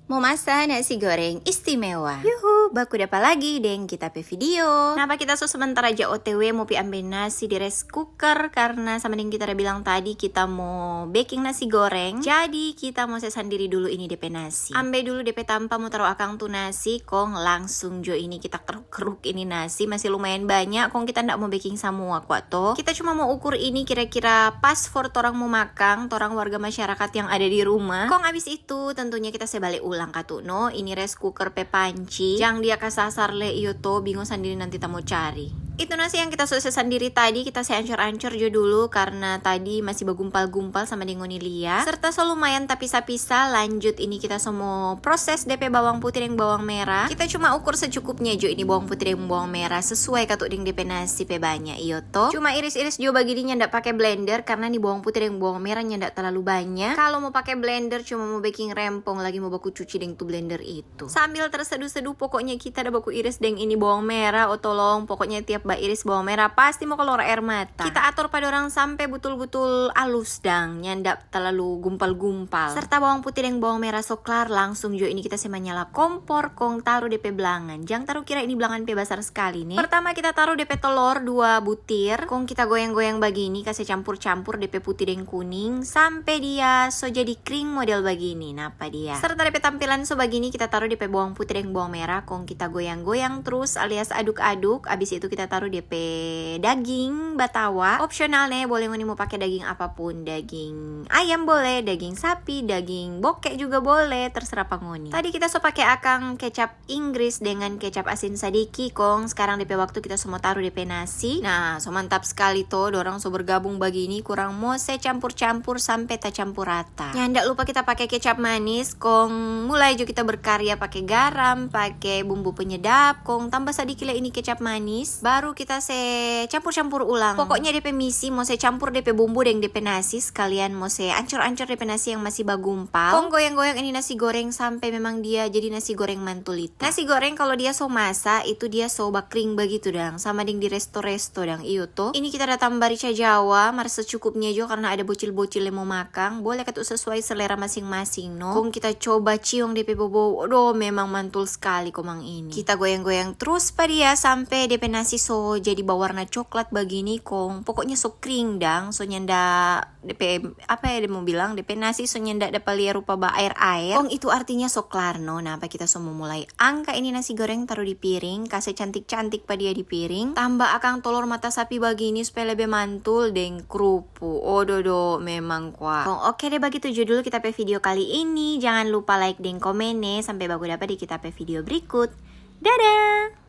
Mau masak nasi goreng istimewa. Yuhu, baku apa lagi deng kita pe video. Kenapa kita sebentar aja OTW mau ambil nasi di rice cooker karena sama yang kita udah bilang tadi kita mau baking nasi goreng. Jadi kita mau sendiri dulu ini DP nasi. Ambil dulu DP tanpa mau taruh akang tuh nasi, kong langsung jo ini kita keruk-keruk ini nasi masih lumayan banyak. Kong kita ndak mau baking semua kuat toh. Kita cuma mau ukur ini kira-kira pas for torang mau makan, torang warga masyarakat yang ada di rumah. Kong abis itu tentunya kita sebalik ulang katuno ini rice cooker pe panci yang dia kasasar le iyo to bingung sendiri nanti tamu cari. Itu nasi yang kita selesai sendiri tadi kita ancur-ancur jo dulu karena tadi masih bergumpal-gumpal sama dengoni lia. Serta lumayan tapi pisah lanjut ini kita semua proses DP bawang putih dan bawang merah. Kita cuma ukur secukupnya jo ini bawang putih dan bawang merah sesuai katuk ding DP nasi pe banyak iyo to. Cuma iris-iris jo bagi dia ndak pakai blender karena nih bawang putih dan bawang merahnya ndak terlalu banyak. Kalau mau pakai blender cuma mau baking rempong lagi mau baku cuci deng tuh blender itu. Sambil terseduh-seduh pokoknya kita ada baku iris deng ini bawang merah oh tolong pokoknya tiap mbak iris bawang merah pasti mau keluar air mata. Kita atur pada orang sampai betul-betul halus dang, nyandak terlalu gumpal-gumpal. Serta bawang putih dan bawang merah soklar langsung jo ini kita sema nyala kompor kong taruh DP belangan. Jangan taruh kira ini belangan pe besar sekali nih. Pertama kita taruh DP telur 2 butir, kong kita goyang-goyang begini kasih campur-campur DP putih dan kuning sampai dia so jadi kering model begini. Napa dia? Serta DP tampilan so begini kita taruh DP bawang putih dan bawang merah, kong kita goyang-goyang terus alias aduk-aduk. Abis itu kita taruh DP daging batawa. Opsional nih, boleh ngoni mau pakai daging apapun, daging ayam boleh, daging sapi, daging bokek juga boleh, terserah pangoni. Tadi kita so pakai akang kecap Inggris dengan kecap asin sadiki, kong sekarang DP waktu kita semua taruh DP nasi. Nah, so mantap sekali toh, dorang so bergabung begini, kurang mau saya campur-campur sampai tak campur rata. Nyandak lupa kita pakai kecap manis, kong mulai juga kita berkarya pakai garam, pakai bumbu penyedap, kong tambah sedikit lah ini kecap manis. Baru kita campur-campur ulang. Pokoknya DP misi mau saya campur DP bumbu dan DP nasi sekalian mau saya ancur-ancur DP nasi yang masih bagumpal. Kong goyang-goyang ini nasi goreng sampai memang dia jadi nasi goreng mantulita. Nasi goreng kalau dia so masak itu dia so bakring begitu dang, sama ding di resto-resto dang iyo tuh. Ini kita ada tambah rica Jawa, mar secukupnya jo karena ada bocil-bocil yang mau makan. Boleh ketuk sesuai selera masing-masing no. Kong kita coba ciong DP bobo. Aduh memang mantul sekali komang ini. Kita goyang-goyang terus pada dia sampai DP nasi so jadi berwarna coklat begini kong. Pokoknya so kering dang, so nyanda DP apa ya dia mau bilang DP nasi so nyanda dapat liar rupa ba air-air. Kong itu artinya so klarno. Nah, apa kita semua mulai angka ini nasi goreng taruh di piring, kasih cantik-cantik pada dia di piring. Tambah akang telur mata sapi begini supaya lebih mantul deng kerupuk. Oh dodo memang kuat. Kong oke deh begitu judul kita pe video kali ini. Jangan lupa like dan komen nih sampai bagus dapat di kita pe video berikut. Dadah.